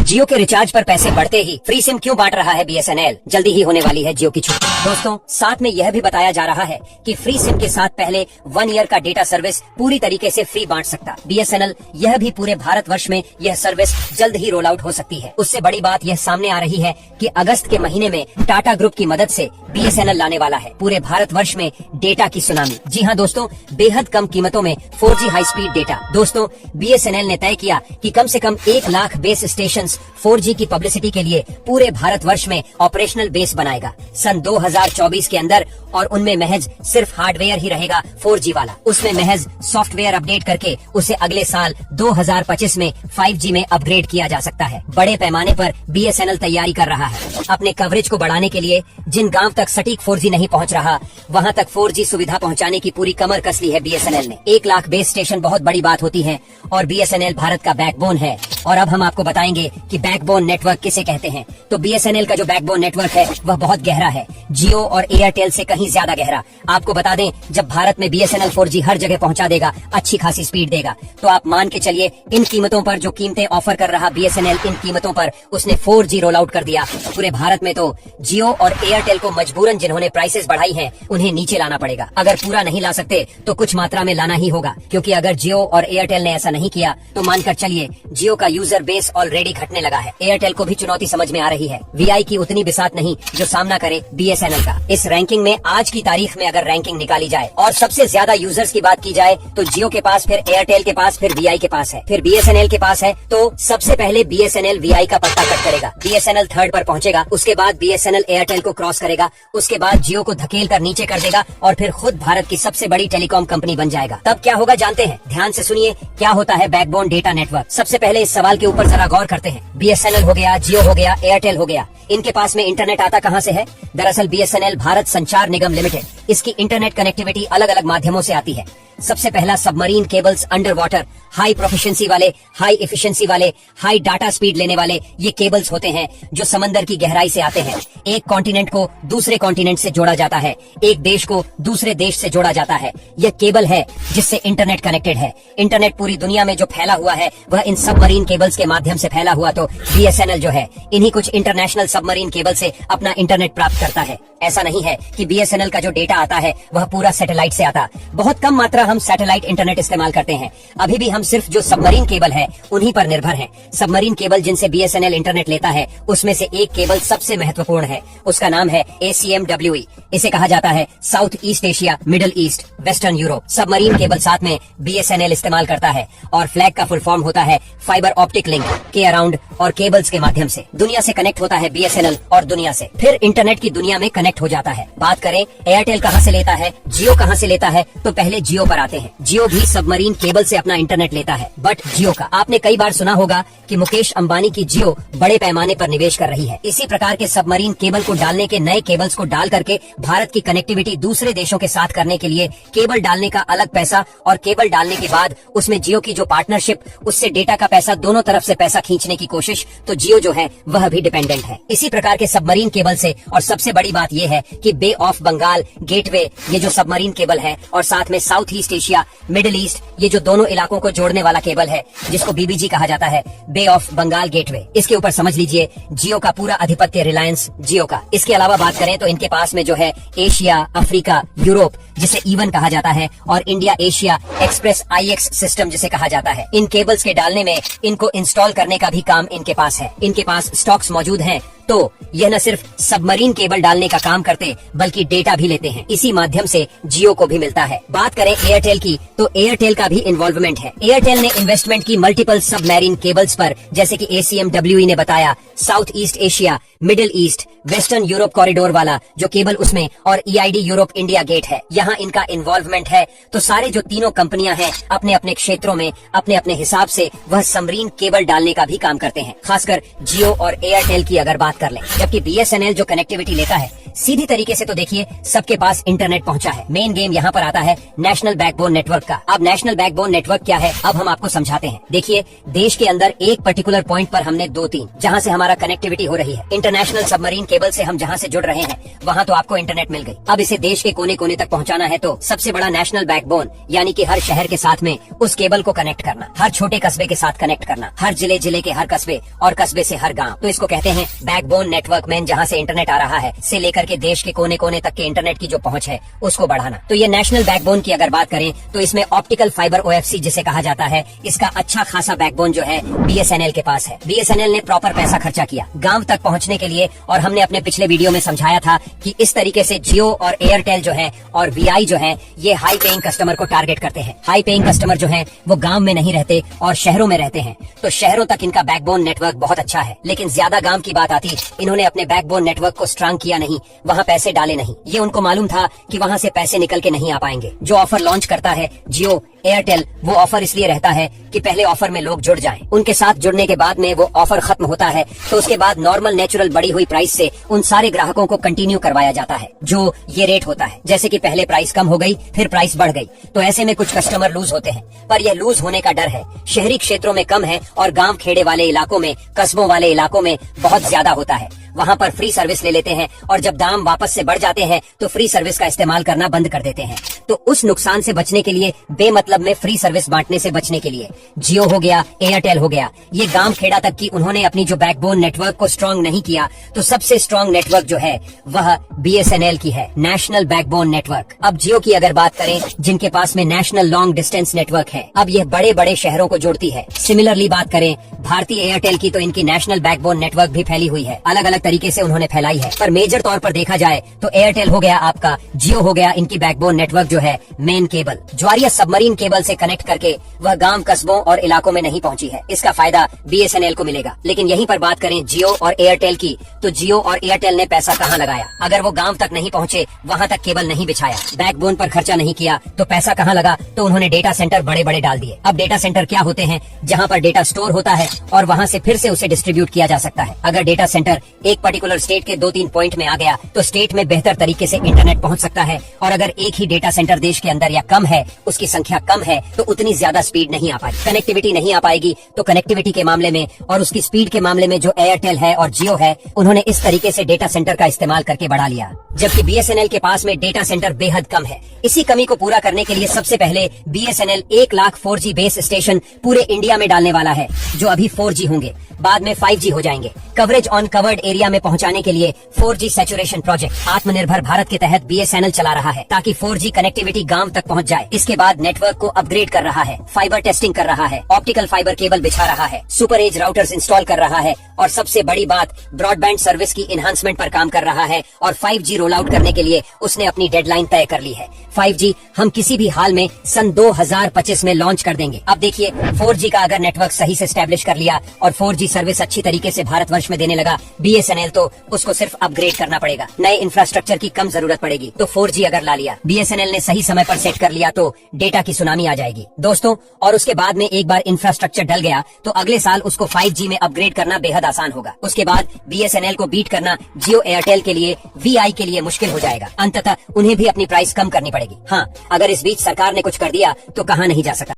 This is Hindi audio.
जियो के रिचार्ज पर पैसे बढ़ते ही फ्री सिम क्यों बांट रहा है बीएसएनएल? जल्दी ही होने वाली है जियो की छुट्टी। दोस्तों, साथ में यह भी बताया जा रहा है कि फ्री सिम के साथ पहले 1 ईयर का डेटा सर्विस पूरी तरीके से फ्री बांट सकता बीएसएनएल। यह भी पूरे भारतवर्ष में यह सर्विस जल्द ही रोल आउट हो सकती है। उससे बड़ी बात यह सामने आ रही है कि अगस्त के महीने में टाटा ग्रुप की मदद से बीएसएनएल लाने वाला है पूरे भारतवर्ष में डेटा की सुनामी। जी हाँ दोस्तों, बेहद कम कीमतों में 4G हाई स्पीड डेटा। दोस्तों, बीएसएनएल ने तय किया कि कम से कम 1 लाख बेस स्टेशन 4G की पब्लिसिटी के लिए पूरे भारतवर्ष में ऑपरेशनल बेस बनाएगा सन 2024 के अंदर, और उनमें महज सिर्फ हार्डवेयर ही रहेगा 4G वाला। उसमें महज सॉफ्टवेयर अपडेट करके उसे अगले साल 2025 में 5G में अपग्रेड किया जा सकता है। बड़े पैमाने पर बीएसएनएल तैयारी कर रहा है अपने कवरेज को बढ़ाने के लिए। जिन गांव तक सटीक 4G नहीं पहुंच रहा, वहां तक 4G सुविधा पहुंचाने की पूरी कमर कस ली है बीएसएनएल ने। 1 लाख बेस स्टेशन बहुत बड़ी बात होती है, और बीएसएनएल भारत का बैकबोन है। और अब हम आपको बताएंगे कि बैकबोन नेटवर्क किसे कहते हैं। तो बीएसएनएल का जो बैकबोन नेटवर्क है वह बहुत गहरा है, जियो और एयरटेल से कहीं ज्यादा गहरा। आपको बता दें, जब भारत में बीएसएनएल 4G हर जगह पहुंचा देगा, अच्छी खासी स्पीड देगा, तो आप मान के चलिए इन कीमतों पर जो कीमतें ऑफर कर रहा बीएसएनएल, इन कीमतों पर उसने 4G रोल आउट कर दिया पूरे भारत में, तो जियो और एयरटेल को मजबूरन जिन्होंने प्राइसेस बढ़ाई हैं उन्हें नीचे लाना पड़ेगा। अगर पूरा नहीं ला सकते तो कुछ मात्रा में लाना ही होगा, क्योंकि अगर जियो और एयरटेल ने ऐसा नहीं किया तो मानकर चलिए जियो का यूजर बेस ऑलरेडी घटने लगा है। एयरटेल को भी चुनौती समझ में आ रही है, वीआई की उतनी बिसात नहीं जो सामना करे बीएसएनएल का। इस रैंकिंग में आज की तारीख में अगर रैंकिंग निकाली जाए और सबसे ज्यादा यूजर्स की बात की जाए, तो जियो के पास, फिर एयरटेल के पास, फिर वीआई के पास है, फिर बीएसएनएल के पास है। तो सबसे पहले बीएसएनएल वीआई का पत्ता कट करेगा, बीएसएनएल थर्ड पर पहुंचेगा, उसके बाद बीएसएनएल एयरटेल को क्रॉस करेगा, उसके बाद जियो को धकेल कर नीचे कर देगा, और फिर खुद भारत की सबसे बड़ी टेलीकॉम कंपनी बन जाएगा। तब क्या होगा जानते हैं? ध्यान से सुनिए क्या होता है बैकबोन डेटा नेटवर्क। सबसे पहले इस सवाल के ऊपर जरा गौर करते हैं। बीएसएनएल हो गया, जियो हो गया, एयरटेल हो गया, इनके पास में इंटरनेट आता कहाँ से है? दरअसल बीएसएनएल भारत संचार निगम लिमिटेड, इसकी इंटरनेट कनेक्टिविटी अलग अलग माध्यमों से आती है। सबसे पहला submarine cables, under water, high proficiency वाले, हाई एफिशिएंसी वाले, हाई डाटा स्पीड लेने वाले ये केबल्स होते हैं जो समंदर की गहराई से आते हैं। एक कॉन्टिनेंट को दूसरे कॉन्टिनेंट से जोड़ा जाता है, एक देश को दूसरे देश से जोड़ा जाता है। यह केबल है जिससे इंटरनेट कनेक्टेड है। इंटरनेट पूरी दुनिया में जो फैला हुआ है वह इन सबमरीन केबल्स के माध्यम से फैला हुआ, तो बीएसएनएल जो है इन्हीं कुछ इंटरनेशनल सबमरीन केबल से अपना इंटरनेट प्राप्त करता है। ऐसा नहीं है कि बीएसएनएल का जो डेटा आता है वह पूरा सैटेलाइट से आता। बहुत कम मात्रा हम सैटेलाइट इंटरनेट इस्तेमाल करते हैं। अभी भी हम सिर्फ जो सबमरीन केबल है उन्हीं पर निर्भर हैं। सबमरीन केबल जिनसे बीएसएनएल इंटरनेट लेता है उसमें से एक केबल सबसे महत्वपूर्ण है, उसका नाम है ACMWE। इसे कहा जाता है south east Asia, middle east, western Europe. Submarine cable साथ में बीएसएनएल इस्तेमाल करता है, और फ्लैग का फुल फॉर्म होता है फाइबर ऑप्टिक लिंक के अराउंड, और केबल्स के माध्यम से दुनिया से कनेक्ट होता है बीएसएनएल, और दुनिया से फिर इंटरनेट की दुनिया में कनेक्ट हो जाता है। बात करें एयरटेल कहां से लेता है, जियो कहां से लेता है, तो पहले जियो पर आते हैं। जियो भी सबमरीन केबल से अपना इंटरनेट लेता है, बट जियो का आपने कई बार सुना होगा कि मुकेश अंबानी की जियो बड़े पैमाने पर निवेश कर रही है। इसी प्रकार के सबमरीन केबल को डालने के, नए केबल्स को डाल करके भारत की कनेक्टिविटी दूसरे देशों के साथ करने के लिए केबल डालने का अलग पैसा, और केबल डालने के बाद उसमें जियो की जो पार्टनरशिप, उससे डेटा का पैसा, दोनों तरफ से पैसा खींचने की कोशिश, तो जियो जो है वह भी डिपेंडेंट है इसी प्रकार के सबमरीन केबल से। और सबसे बड़ी बात यह है कि बे ऑफ बंगाल गेटवे, ये जो सबमरीन केबल है, और साथ में south east Asia, middle east, ये जो दोनों इलाकों को जोड़ने वाला केबल है जिसको बीबीजी कहा जाता है, बे ऑफ बंगाल गेटवे, इसके ऊपर समझ लीजिए जियो का पूरा आधिपत्य, रिलायंस जियो का। इसके अलावा बात करें तो इनके पास में जो है एशिया, अफ्रीका, यूरोप जिसे इवन कहा जाता है, और India Asia express IX system जिसे कहा जाता है। इन केबल्स के डालने में, इनको इंस्टॉल करने का भी काम इनके पास है। इनके पास स्टॉक्स मौजूद हैं, तो यह न सिर्फ सबमरीन केबल डालने का काम करते बल्कि डेटा भी लेते हैं। इसी माध्यम से जियो को भी मिलता है। बात करें एयरटेल की, तो एयरटेल का भी इन्वॉल्वमेंट है। एयरटेल ने इन्वेस्टमेंट की मल्टीपल सबमरीन केबल्स पर, जैसे कि ACMWE ने बताया, south east Asia, middle east, western Europe corridor वाला जो केबल उसमें, और EID यूरोप इंडिया गेट है, यहाँ इनका इन्वॉल्वमेंट है। तो सारे जो तीनों कंपनियां हैं अपने अपने क्षेत्रों में अपने अपने हिसाब से वह सबमरीन केबल डालने का भी काम करते हैं, खासकर जियो और एयरटेल की अगर बात कर लें। जबकि बीएसएनएल जो कनेक्टिविटी लेता है सीधी तरीके से तो देखिए सबके पास इंटरनेट पहुंचा है। मेन गेम यहाँ पर आता है नेशनल बैकबोन नेटवर्क का। अब नेशनल बैकबोन नेटवर्क क्या है, अब हम आपको समझाते हैं। देखिए, देश के अंदर एक पर्टिकुलर पॉइंट पर हमने 2-3 जहाँ से हमारा कनेक्टिविटी हो रही है, इंटरनेशनल सबमरीन केबल से हम जहाँ से जुड़ रहे हैं वहाँ तो आपको इंटरनेट मिल गई। अब इसे देश के कोने कोने तक पहुँचाना है तो सबसे बड़ा नेशनल बैकबोन यानी कि हर शहर के साथ में उस केबल को कनेक्ट करना, हर छोटे कस्बे के साथ कनेक्ट करना, हर जिले के हर कस्बे और कस्बे से हर गांव। तो इसको कहते हैं बैकबोन नेटवर्क। में जहाँ से इंटरनेट आ रहा है से लेकर के देश के कोने कोने तक के इंटरनेट की जो पहुंच है उसको बढ़ाना। तो ये नेशनल बैकबोन की अगर बात करें तो इसमें ऑप्टिकल फाइबर OFC जिसे कहा जाता है, इसका अच्छा खासा बैकबोन जो है BSNL के पास है। BSNL ने प्रॉपर पैसा खर्चा किया गांव तक पहुंचने के लिए, और हमने अपने पिछले वीडियो में समझाया था कि इस तरीके से जियो और एयरटेल जो है और VI जो है ये हाई पेइंग कस्टमर को टारगेट करते हैं। हाई पेइंग कस्टमर जो है वो गांव में नहीं रहते और शहरों में रहते हैं, तो शहरों तक इनका बैकबोन नेटवर्क बहुत अच्छा है। लेकिन ज्यादा गांव की बात आती, इन्होंने अपने बैकबोन नेटवर्क को स्ट्रांग किया नहीं, वहाँ पैसे डाले नहीं। ये उनको मालूम था कि वहाँ से पैसे निकल के नहीं आ पाएंगे। जो ऑफर लॉन्च करता है जियो एयरटेल, वो ऑफर इसलिए रहता है कि पहले ऑफर में लोग जुड़ जाएं। उनके साथ जुड़ने के बाद में वो ऑफर खत्म होता है तो उसके बाद नॉर्मल नेचुरल बढ़ी हुई प्राइस से उन सारे ग्राहकों को कंटिन्यू करवाया जाता है। जो ये रेट होता है, जैसे कि पहले प्राइस कम हो गई फिर प्राइस बढ़ गई, तो ऐसे में कुछ कस्टमर लूज होते हैं। पर यह लूज होने का डर है शहरी क्षेत्रों में कम है और गांव खेड़े वाले इलाकों में, कस्बों वाले इलाकों में बहुत ज्यादा होता है। वहाँ पर फ्री सर्विस ले लेते हैं और जब दाम वापस से बढ़ जाते हैं तो फ्री सर्विस का इस्तेमाल करना बंद कर देते हैं। तो उस नुकसान से बचने के लिए, बेमतलब में फ्री सर्विस बांटने से बचने के लिए, जियो हो गया, एयरटेल हो गया, ये गांव खेड़ा तक की उन्होंने अपनी जो बैकबोन नेटवर्क को स्ट्रांग नहीं किया, तो सबसे स्ट्रांग नेटवर्क जो है वह BSNL की है, नेशनल बैकबोन नेटवर्क। अब जियो की अगर बात करें, जिनके पास में नेशनल लॉन्ग डिस्टेंस नेटवर्क है, अब यह बड़े बड़े शहरों को जोड़ती है। सिमिलरली बात करें भारतीय एयरटेल की, तो इनकी नेशनल बैकबोन नेटवर्क भी फैली हुई है, अलग अलग तरीके से उन्होंने फैलाई है। पर मेजर तौर पर देखा जाए तो एयरटेल हो गया आपका, जियो हो गया, इनकी बैकबोन नेटवर्क जो है मेन केबल, ज्वारीय सबमरीन केबल से कनेक्ट करके वह गांव, कस्बों और इलाकों में नहीं पहुंची है। इसका फायदा BSNL को मिलेगा। लेकिन यहीं पर बात करें जियो और एयरटेल की, तो जियो और एयरटेल ने पैसा कहाँ लगाया? अगर वो गांव तक नहीं पहुंचे, वहां तक केबल नहीं बिछाया, बैकबोन पर खर्चा नहीं किया, तो पैसा कहाँ लगा? तो उन्होंने डेटा सेंटर बड़े बड़े डाल दिए। अब डेटा सेंटर क्या होते हैं? जहाँ पर डेटा स्टोर होता है और वहाँ से फिर से उसे डिस्ट्रीब्यूट किया जा सकता है। अगर डेटा सेंटर एक पर्टिकुलर स्टेट के 2-3 पॉइंट में आ गया तो स्टेट में बेहतर तरीके से इंटरनेट पहुंच सकता है। और अगर एक ही डेटा सेंटर देश के अंदर या कम है, उसकी संख्या कम है, तो उतनी ज्यादा स्पीड नहीं आ पाएगी, कनेक्टिविटी नहीं आ पाएगी। तो कनेक्टिविटी के मामले में और उसकी स्पीड के मामले में जो एयरटेल है और जियो है, उन्होंने इस तरीके से डेटा सेंटर का इस्तेमाल करके बढ़ा लिया, जबकि BSNL के पास में डेटा सेंटर बेहद कम है। इसी कमी को पूरा करने के लिए सबसे पहले BSNL 1 lakh 4G base station पूरे इंडिया में डालने वाला है, जो अभी 4G होंगे, बाद में 5G हो जाएंगे। कवरेज ऑन कवर्ड एरिया में पहुंचाने के लिए 4G सैचुरेशन प्रोजेक्ट आत्मनिर्भर भारत के तहत BSNL चला रहा है, ताकि 4G कनेक्टिविटी गांव तक पहुंच जाए। इसके बाद नेटवर्क को अपग्रेड कर रहा है, फाइबर टेस्टिंग कर रहा है, ऑप्टिकल फाइबर केबल बिछा रहा है, सुपर एज राउटर्स इंस्टॉल कर रहा है, और सबसे बड़ी बात, ब्रॉडबैंड सर्विस की इन्हांसमेंट पर काम कर रहा है। और 5G रोल आउट करने के लिए उसने अपनी डेडलाइन तय कर ली है। 5G हम किसी भी हाल में सन 2025 में लॉन्च कर देंगे। अब देखिए, 4G का अगर नेटवर्क सही से स्टैब्लिश कर लिया और 4G सर्विस अच्छी तरीके से भारतवर्ष में देने लगा BSNL, तो उसको सिर्फ अपग्रेड करना पड़ेगा, नए इंफ्रास्ट्रक्चर की कम जरूरत पड़ेगी। तो 4G अगर ला लिया, BSNL ने सही समय पर सेट कर लिया, तो डेटा की सुनामी आ जाएगी दोस्तों। और उसके बाद में एक बार इंफ्रास्ट्रक्चर डल गया तो अगले साल उसको 5G में अपग्रेड करना बेहद आसान होगा। उसके बाद BSNL को बीट करना जियो एयरटेल के लिए, VI के लिए मुश्किल हो जाएगा। अंततः उन्हें भी अपनी प्राइस कम करनी पड़ेगी। हाँ, अगर इस बीच सरकार ने कुछ कर दिया तो कहाँ नहीं जा सकता।